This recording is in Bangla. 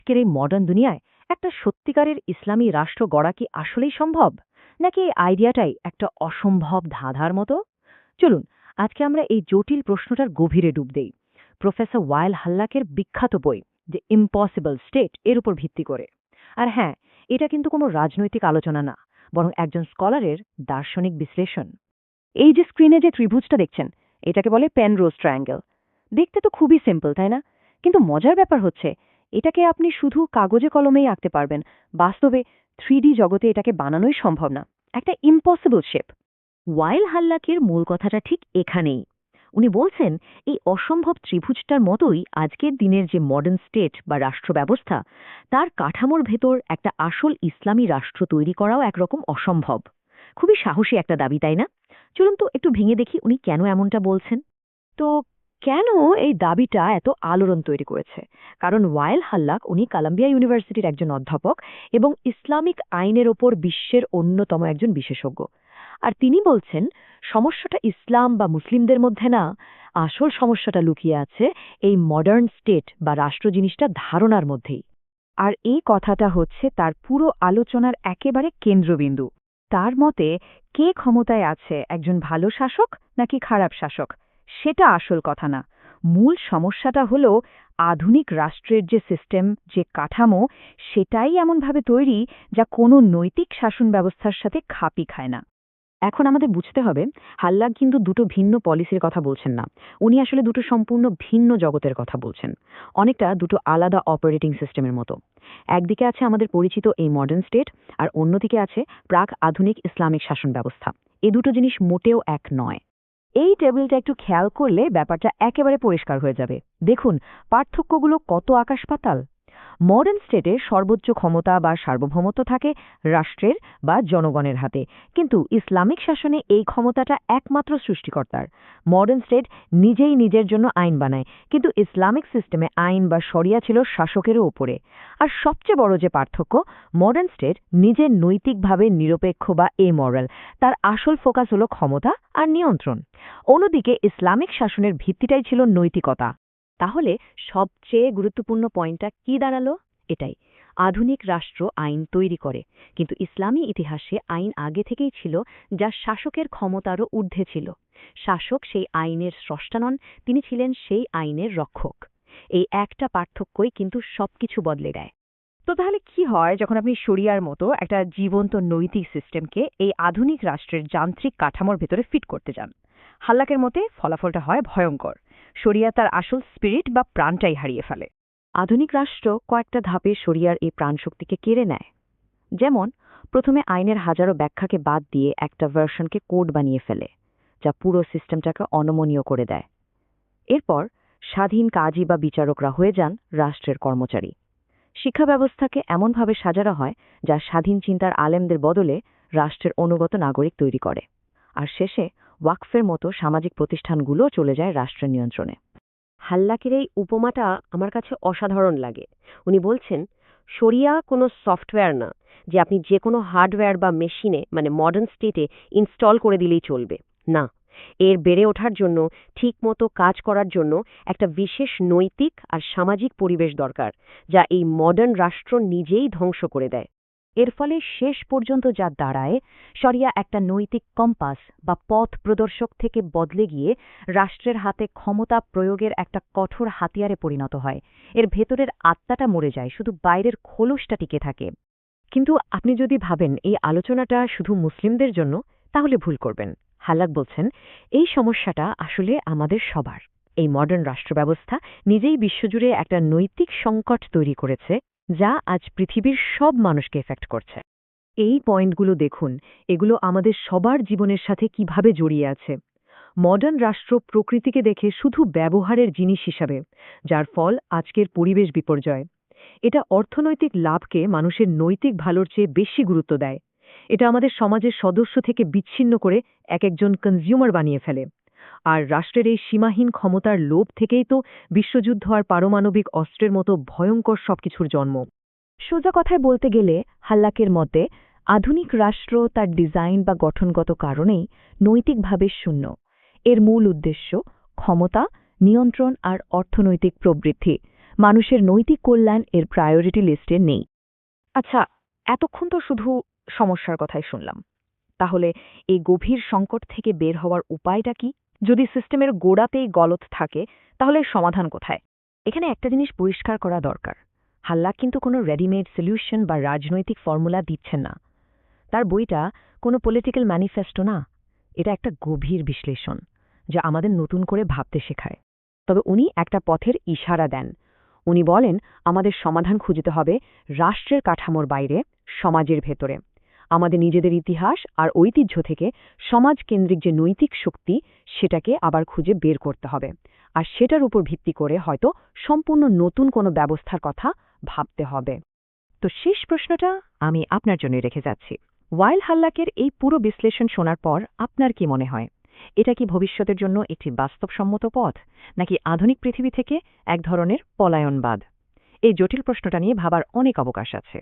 আজকের এই মডার্ন দুনিয়ায় একটা সত্যিকারের ইসলামী রাষ্ট্র গড়া কি আসলেই সম্ভব, নাকি এই আইডিয়াটাই একটা অসম্ভব ধাঁধার মতো? চলুন আজকে আমরা এই জটিল প্রশ্নটার গভীরে ডুব দেই, প্রফেসর ওয়াইল হাল্লাকের বিখ্যাত বই যে ইম্পসিবল স্টেট এর উপর ভিত্তি করে। আর হ্যাঁ, এটা কিন্তু কোনো রাজনৈতিক আলোচনা না, বরং একজন স্কলারের দার্শনিক বিশ্লেষণ। এই যে স্ক্রিনে যে ত্রিভুজটা দেখছেন, এটাকে বলে পেনরোজ ট্রায়াঙ্গেল। দেখতে তো খুবই সিম্পল, তাই না? কিন্তু মজার ব্যাপার হচ্ছে, এটাকে আপনি শুধু কাগজে কলমেই আঁকতে পারবেন। বাস্তবে 3D জগতে এটাকে বানানোই সম্ভব না। একটা ইম্পসিবল শেপ। ওয়াইল হাল্লাকের মূল কথাটা ঠিক এখানেই। উনি বলছেন, এই অসম্ভব ত্রিভুজটার মতোই আজকের দিনের যে মডার্ন স্টেট বা রাষ্ট্র ব্যবস্থা, তার কাঠামোর ভেতর একটা আসল ইসলামী রাষ্ট্র তৈরি করাও একরকম অসম্ভব। খুবই সাহসী একটা দাবি, তাই না? চলুন তো একটু ভেঙে দেখি উনি কেন এমনটা বলছেন। তো কেন এই দাবিটা এত আলোড়ন তৈরি করেছে? কারণ ওয়াইল হাল্লাক উনি কলাম্বিয়া ইউনিভার্সিটির একজন অধ্যাপক এবং ইসলামিক আইনের ওপর বিশ্বের অন্যতম একজন বিশেষজ্ঞ। আর তিনি বলছেন, সমস্যাটা ইসলাম বা মুসলিমদের মধ্যে না, আসল সমস্যাটা লুকিয়ে আছে এই মডার্ন স্টেট বা রাষ্ট্র জিনিসটা ধারণার মধ্যেই। আর এই কথাটা হচ্ছে তার পুরো আলোচনার একেবারে কেন্দ্রবিন্দু। তার মতে, কে ক্ষমতায় আছে, একজন ভালো শাসক নাকি খারাপ শাসক, সেটা আসল কথা না। মূল সমস্যাটা হলো আধুনিক রাষ্ট্রের যে সিস্টেম, যে কাঠামো, সেটাই এমনভাবে তৈরি যা কোনো নৈতিক শাসন ব্যবস্থার সাথে খাপই খায় না। এখন আমাদের বুঝতে হবে, হাল্লাক কিন্তু দুটো ভিন্ন পলিসির কথা বলছেন না। উনি আসলে দুটো সম্পূর্ণ ভিন্ন জগতের কথা বলছেন। অনেকটা দুটো আলাদা অপারেটিং সিস্টেমের মতো। একদিকে আছে আমাদের পরিচিত এই মডার্ন স্টেট, আর অন্যদিকে আছে প্রাক আধুনিক ইসলামিক শাসন ব্যবস্থা। এই দুটো জিনিস মোটেও এক নয়। এই টেবিলটা একটু খেয়াল করলে ব্যাপারটা একেবারে পরিষ্কার হয়ে যাবে। দেখুন, পার্থক্যগুলো কত আকাশ পাতাল। মডার্ন স্টেটে সর্বোচ্চ ক্ষমতা বা সার্বভৌমত্ব থাকে রাষ্ট্রের বা জনগণের হাতে, কিন্তু ইসলামিক শাসনে এই ক্ষমতাটা একমাত্র সৃষ্টিকর্তার। মডার্ন স্টেট নিজেই নিজের জন্য আইন বানায়, কিন্তু ইসলামিক সিস্টেমে আইন বা শরিয়া ছিল শাসকেরও উপরে। আর সবচেয়ে বড় যে পার্থক্য, মডার্ন স্টেট নিজের নৈতিকভাবে নিরপেক্ষ বা এমরাল। তার আসল ফোকাস হলো ক্ষমতা আর নিয়ন্ত্রণ। অন্যদিকে ইসলামিক শাসনের ভিত্তিটাই ছিল নৈতিকতা। তাহলে সবচেয়ে গুরুত্বপূর্ণ পয়েন্টটা কি দাঁড়ালো? এটাই, আধুনিক রাষ্ট্র আইন তৈরি করে, কিন্তু ইসলামী ইতিহাসে আইন আগে থেকেই ছিল, যা শাসকের ক্ষমতারও ঊর্ধ্বে ছিল। শাসক সেই আইনের স্রষ্টা নন, তিনি ছিলেন সেই আইনের রক্ষক। এই একটা পার্থক্যই কিন্তু সবকিছু বদলে দেয়। তো তাহলে কি হয় যখন আপনি শরিয়ার মতো একটা জীবন্ত নৈতিক সিস্টেমকে এই আধুনিক রাষ্ট্রের যান্ত্রিক কাঠামোর ভেতরে ফিট করতে যান? হাল্লাকের মতে ফলাফলটা হয় ভয়ঙ্কর। শরিয়া তার আসল স্পিরিট বা প্রাণটাই হারিয়ে ফেলে। আধুনিক রাষ্ট্র কয়েকটা ধাপে শরিয়ার এই প্রাণশক্তিকে কেড়ে নেয়। যেমন, প্রথমে আইনের হাজারো ব্যাখ্যাকে বাদ দিয়ে একটা ভার্সনকে কোড বানিয়ে ফেলে, যা পুরো সিস্টেমটাকে অনমনীয় করে দেয়। এরপর স্বাধীন কাজী বা বিচারকরা হয়ে যান রাষ্ট্রের কর্মচারী। শিক্ষা ব্যবস্থাকে এমনভাবে সাজানো হয় যা স্বাধীন চিন্তার আলেমদের বদলে রাষ্ট্রের অনুগত নাগরিক তৈরি করে। আর শেষে ওয়াকফের মতো সামাজিক প্রতিষ্ঠানগুলো চলে যায় রাষ্ট্রের নিয়ন্ত্রণে। হাল্লাকের এই উপমাটা আমার কাছে অসাধারণ লাগে। উনি বলছেন, শরিয়া কোনো সফটওয়্যার না যে আপনি যে কোনো হার্ডওয়্যার বা মেশিনে মানে মডার্ন স্টেটে ইনস্টল করে দিলেই চলবে। না, এর বেড়ে ওঠার জন্য, ঠিকমতো কাজ করার জন্য একটা বিশেষ নৈতিক আর সামাজিক পরিবেশ দরকার, যা এই মডার্ন রাষ্ট্র নিজেই ধ্বংস করে দেয়। এর ফলে শেষ পর্যন্ত যা দাঁড়ায়, শরিয়া একটা নৈতিক কম্পাস বা পথ প্রদর্শক থেকে বদলে গিয়ে রাষ্ট্রের হাতে ক্ষমতা প্রয়োগের একটা কঠোর হাতিয়ারে পরিণত হয়। এর ভেতরের আত্মাটা মরে যায়, শুধু বাইরের খোলসটা টিকে থাকে। কিন্তু আপনি যদি ভাবেন এই আলোচনাটা শুধু মুসলিমদের জন্য, তাহলে ভুল করবেন। হাল্লাক বলছেন, এই সমস্যাটা আসলে আমাদের সবার। এই মডার্ন রাষ্ট্র ব্যবস্থা নিজেই বিশ্বজুড়ে একটা নৈতিক সংকট তৈরি করেছে, যা আজ পৃথিবীর সব মানুষকে এফেক্ট করছে। এই পয়েন্টগুলো দেখুন, এগুলো আমাদের সবার জীবনের সাথে কিভাবে জড়িয়ে আছে। মডার্ন রাষ্ট্র প্রকৃতিকে দেখে শুধু ব্যবহারের জিনিস হিসাবে, যার ফল আজকের পরিবেশ বিপর্যয়। এটা অর্থনৈতিক লাভকে মানুষের নৈতিক ভালোর চেয়ে বেশি গুরুত্ব দেয়। এটা আমাদের সমাজের সদস্য থেকে বিচ্ছিন্ন করে একজন কনজিউমার বানিয়ে ফেলে। আর রাষ্ট্রের এই সীমাহীন ক্ষমতার লোভ থেকেই তো বিশ্বযুদ্ধ আর পারমাণবিক অস্ত্রের মতো ভয়ঙ্কর সবকিছুর জন্ম। সোজা কথায় বলতে গেলে, হাল্লাকের মতে আধুনিক রাষ্ট্র তার ডিজাইন বা গঠনগত কারণেই নৈতিকভাবে শূন্য। এর মূল উদ্দেশ্য ক্ষমতা, নিয়ন্ত্রণ আর অর্থনৈতিক প্রবৃদ্ধি, মানুষের নৈতিক কল্যাণ এর প্রায়োরিটি লিস্টে নেই। আচ্ছা, এতক্ষণ তো শুধু সমস্যার কথাই শুনলাম। তাহলে এই গভীর সংকট থেকে বের হওয়ার উপায়টা কি? যদি সিস্টেমের গোড়াতেই গলদ থাকে, তাহলে সমাধান কোথায়? এখানে একটা জিনিস পরিষ্কার করা দরকার। হাল্লাক কিন্তু কোনো রেডিমেড সলিউশন বা রাজনৈতিক ফর্মুলা দিচ্ছেন না। তার বইটা কোনো পলিটিক্যাল ম্যানিফেস্টো না, এটা একটা গভীর বিশ্লেষণ যা আমাদের নতুন করে ভাবতে শেখায়। তবে উনি একটা পথের ইশারা দেন। উনি বলেন আমাদের সমাধান খুঁজতে হবে রাষ্ট্রের কাঠামোর বাইরে, সমাজের ভেতরে। আমাদের নিজেদের ইতিহাস আর ঐতিহ্য থেকে সমাজকেন্দ্রিক যে নৈতিক শক্তি, সেটাকে আবার খুঁজে বের করতে হবে। আর সেটার উপর ভিত্তি করে হয়তো সম্পূর্ণ নতুন কোনো ব্যবস্থার কথা ভাবতে হবে। তো শেষ প্রশ্নটা আমি আপনার জন্য রেখে যাচ্ছি। ওয়াইল হাল্লাকের এই পুরো বিশ্লেষণ শোনার পর আপনার কি মনে হয়? এটা কি ভবিষ্যতের জন্য একটি বাস্তবসম্মত পথ, নাকি আধুনিক পৃথিবী থেকে এক ধরনের পলায়নবাদ? এই জটিল প্রশ্নটা নিয়ে ভাবার অনেক অবকাশ আছে।